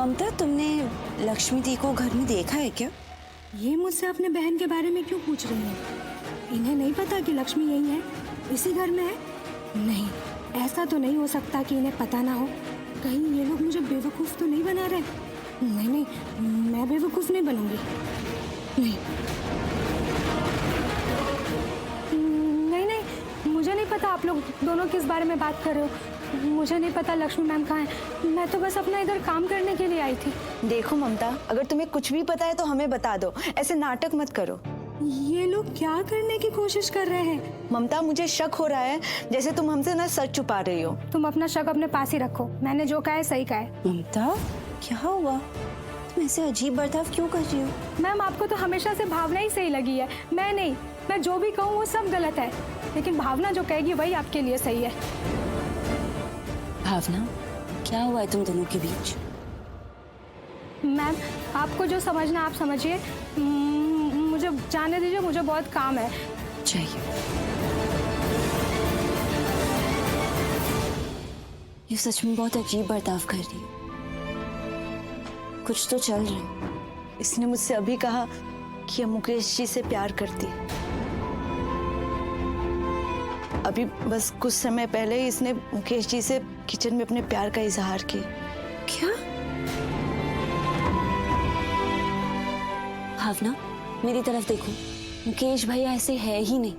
ममता, तुमने लक्ष्मी दी को घर में देखा है क्या? ये मुझसे अपने बहन के बारे में क्यों पूछ रही है? इन्हें नहीं पता कि लक्ष्मी यही है, इसी घर में है? नहीं, ऐसा तो नहीं हो सकता कि इन्हें पता ना हो। कहीं ये लोग मुझे बेवकूफ़ तो नहीं बना रहे? नहीं नहीं, मैं बेवकूफ़ नहीं बनूंगी। नहीं नहीं नहीं, मुझे नहीं पता आप लोग दोनों किस बारे में बात कर रहे हो। मुझे नहीं पता लक्ष्मी मैम कहाँ है। मैं तो बस अपना इधर काम करने के लिए आई थी। देखो ममता, अगर तुम्हें कुछ भी पता है तो हमें बता दो, ऐसे नाटक मत करो। ये लोग क्या करने की कोशिश कर रहे हैं? ममता, मुझे शक हो रहा है जैसे तुम हमसे ना सच छुपा रही हो। तुम अपना शक अपने पास ही रखो। मैंने जो कहा है सही कहा है। ममता, क्या हुआ? तुम ऐसे अजीब बर्ताव क्यों कर रही हो? मैम, आपको तो हमेशा से भावना ही सही लगी है, मैं नहीं। मैं जो भी कहूँ वो सब गलत है, लेकिन भावना जो कहेगी वही आपके लिए सही है। भावना, क्या हुआ है तुम दोनों के बीच? मैम, आपको जो समझना आप समझिए। मुझे जाने दीजिए, मुझे बहुत काम है। चाहिए। ये सच में बहुत अजीब बर्ताव कर रही है। कुछ तो चल रहा है। इसने मुझसे अभी कहा कि मुकेश जी से प्यार करती है। अभी बस कुछ समय पहले ही इसने मुकेश जी से किचन में अपने प्यार का इजहार किया। क्या? भावना, मेरी तरफ देखो। मुकेश भैया ऐसे है ही नहीं,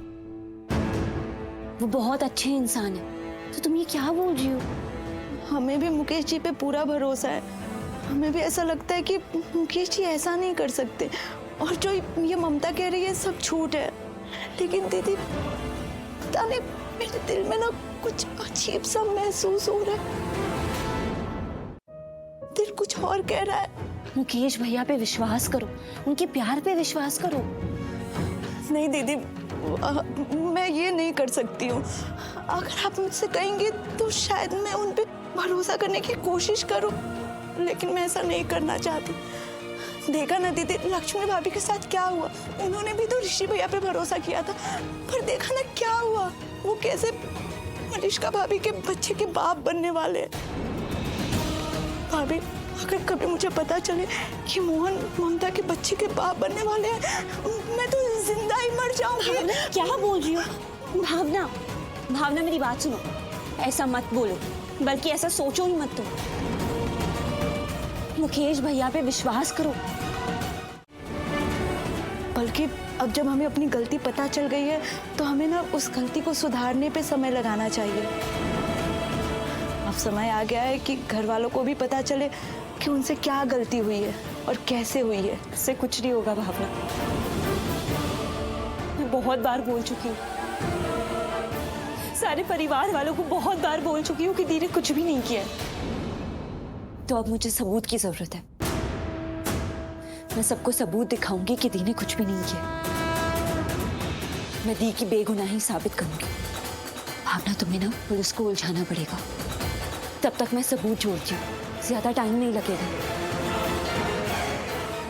वो बहुत अच्छे इंसान है। तो तुम ये क्या बोल रही हो? हमें भी मुकेश जी पे पूरा भरोसा है। हमें भी ऐसा लगता है कि मुकेश जी ऐसा नहीं कर सकते। और जो ये ममता कह रही है सब झूठ है। लेकिन दीदी, पता नहीं, मेरे दिल में ना कुछ अजीब सा महसूस हो रहा है। दिल कुछ और कह रहा है। मुकेश भैया पे विश्वास करो, उनके प्यार पे विश्वास करो। नहीं दीदी, मैं ये नहीं कर सकती हूँ। अगर आप मुझसे कहेंगे तो शायद मैं उन पे भरोसा करने की कोशिश करूँ, लेकिन मैं ऐसा नहीं करना चाहती। देखा ना दीदी, लक्ष्मी भाभी के साथ क्या हुआ। उन्होंने भी तो ऋषि भैया पे भरोसा किया था, पर देखा ना क्या हुआ। वो कैसे मलिष्का भाभी के बच्चे के बाप बनने वाले हैं। भाभी, अगर कभी मुझे पता चले कि मोहन ममता के बच्चे के बाप बनने वाले हैं, मैं तो जिंदा ही मर जाऊंगी। क्या बोल रही हो? भावना, भावना मेरी बात सुनो। ऐसा मत बोलो, बल्कि ऐसा सोचो ही मत तुम। मुकेश भैया पे विश्वास करो। बल्कि अब जब हमें अपनी गलती पता चल गई है तो हमें ना उस गलती को सुधारने पे समय लगाना चाहिए। अब समय आ गया है कि घर वालों को भी पता चले कि उनसे क्या गलती हुई है और कैसे हुई है। इससे कुछ नहीं होगा भावना। मैं बहुत बार बोल चुकी हूँ, सारे परिवार वालों को बहुत बार बोल चुकी हूँ कि दी ने कुछ भी नहीं किया। तो अब मुझे सबूत की जरूरत है। मैं सबको सबूत दिखाऊंगी कि दी ने कुछ भी नहीं किया। मैं दी की बेगुनाही साबित करूंगी। भावना, तुम्हें ना पुलिस को उलझाना पड़ेगा। तब तक मैं सबूत जोड़ती हूँ, ज्यादा टाइम नहीं लगेगा।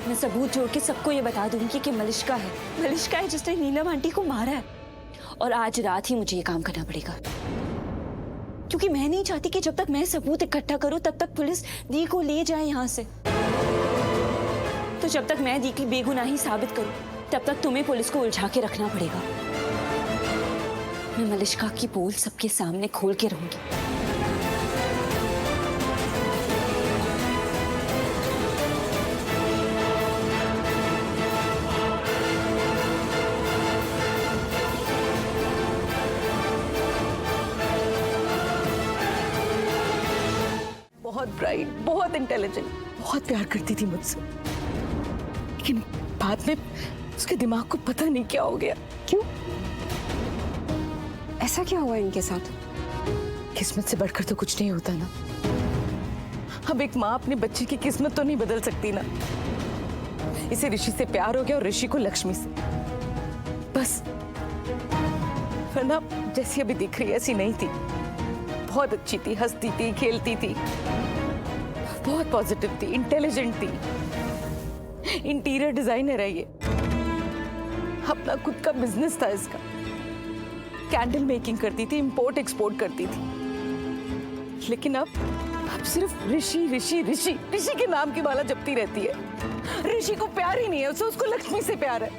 मैं सबूत जोड़ के सबको ये बता दूंगी कि मलिष्का है जिसने नीलम आंटी को मारा है। और आज रात ही मुझे ये काम करना पड़ेगा, क्योंकि मैं नहीं चाहती कि जब तक मैं सबूत इकट्ठा करूं तब तक पुलिस दी को ले जाए यहाँ से। तो जब तक मैं दी की बेगुनाही साबित करूं तब तक तुम्हें पुलिस को उलझा के रखना पड़ेगा। मैं मलिष्का की पोल सबके सामने खोल के रहूंगी। बहुत ब्राइट, बहुत इंटेलिजेंट, बहुत प्यार करती थी मुझसे। लेकिन बाद में उसके दिमाग को पता नहीं क्या हो गया। क्यों? ऐसा क्या हुआ इनके साथ? किस्मत से बढ़कर तो कुछ नहीं होता ना। अब एक माँ अपने बच्चे की किस्मत तो नहीं बदल सकती ना। इसे ऋषि से प्यार हो गया और ऋषि को लक्ष्मी से, बस। वरना जैसी अभी दिख रही है ऐसी नहीं थी। बहुत अच्छी थी, हंसती थी, खेलती थी, बहुत पॉजिटिव थी, इंटेलिजेंट थी, इंटीरियर डिजाइनर है ये। अपना खुद का बिजनेस था इसका। कैंडल मेकिंग करती थी, इंपोर्ट एक्सपोर्ट करती थी। लेकिन अब सिर्फ ऋषि ऋषि ऋषि ऋषि के नाम की माला जपती रहती है। ऋषि को प्यार ही नहीं है उसे, उसको लक्ष्मी से प्यार है।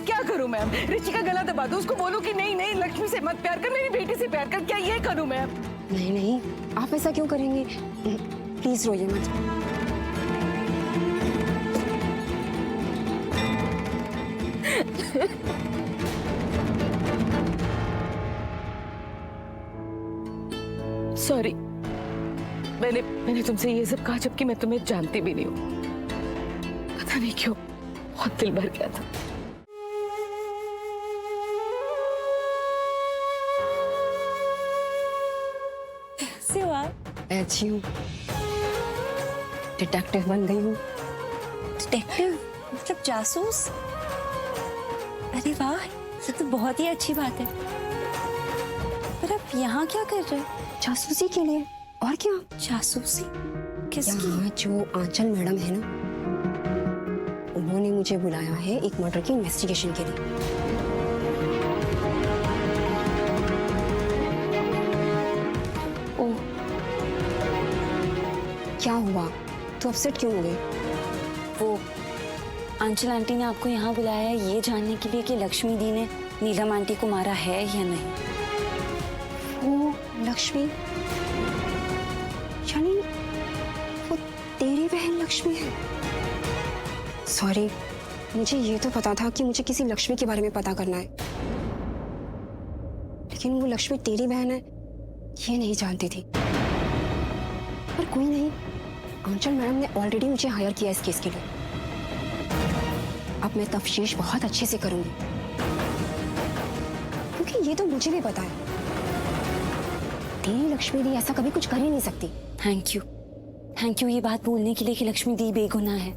क्या करूं मैम? ऋषि का गला दबा दूं, उसको बोलूं कि नहीं नहीं लक्ष्मी से मत प्यार कर, मेरी बेटी से प्यार कर, क्या ये करूं मैम? नहीं नहीं, आप ऐसा क्यों करेंगे? प्लीज रोइए मत। सॉरी, मैंने तुमसे ये सब कहा जबकि मैं तुम्हें जानती भी नहीं हूँ। पता नहीं क्यों बहुत दिल भर गया था। कैसे हो आप? मैं अच्छी हूँ, डिटेक्टिव बन गई हूँ। डिटेक्टिव मतलब जासूस? अरे वाह, ये तो बहुत ही अच्छी बात है। पर आप यहाँ क्या कर रहे हैं? जासूसी के लिए, और क्या? जासूसी किसकी? यहाँ जो आंचल मैडम है ना, उन्होंने मुझे बुलाया है एक मर्डर की इन्वेस्टिगेशन के लिए। ओह, क्या हुआ? तो अपसेट क्यों हो गई? वो अंचल आंटी ने आपको यहाँ बुलाया है ये जानने के लिए कि लक्ष्मी दी ने नीलम आंटी को मारा है या नहीं। वो लक्ष्मी, यानी वो तेरी बहन लक्ष्मी है? सॉरी, मुझे ये तो पता था कि मुझे किसी लक्ष्मी के बारे में पता करना है, लेकिन वो लक्ष्मी तेरी बहन है ये नहीं जानती थी। पर कोई नहीं, आंचल मैडम ने ऑलरेडी मुझे हायर किया इस केस के लिए। अब मैं तफ्तीश बहुत अच्छे से करूंगी, क्योंकि ये तो मुझे भी पता है तेरी लक्ष्मी दी ऐसा कभी कुछ कर ही नहीं सकती। थैंक यू ये बात बोलने के लिए कि लक्ष्मी दी बेगुनाह है।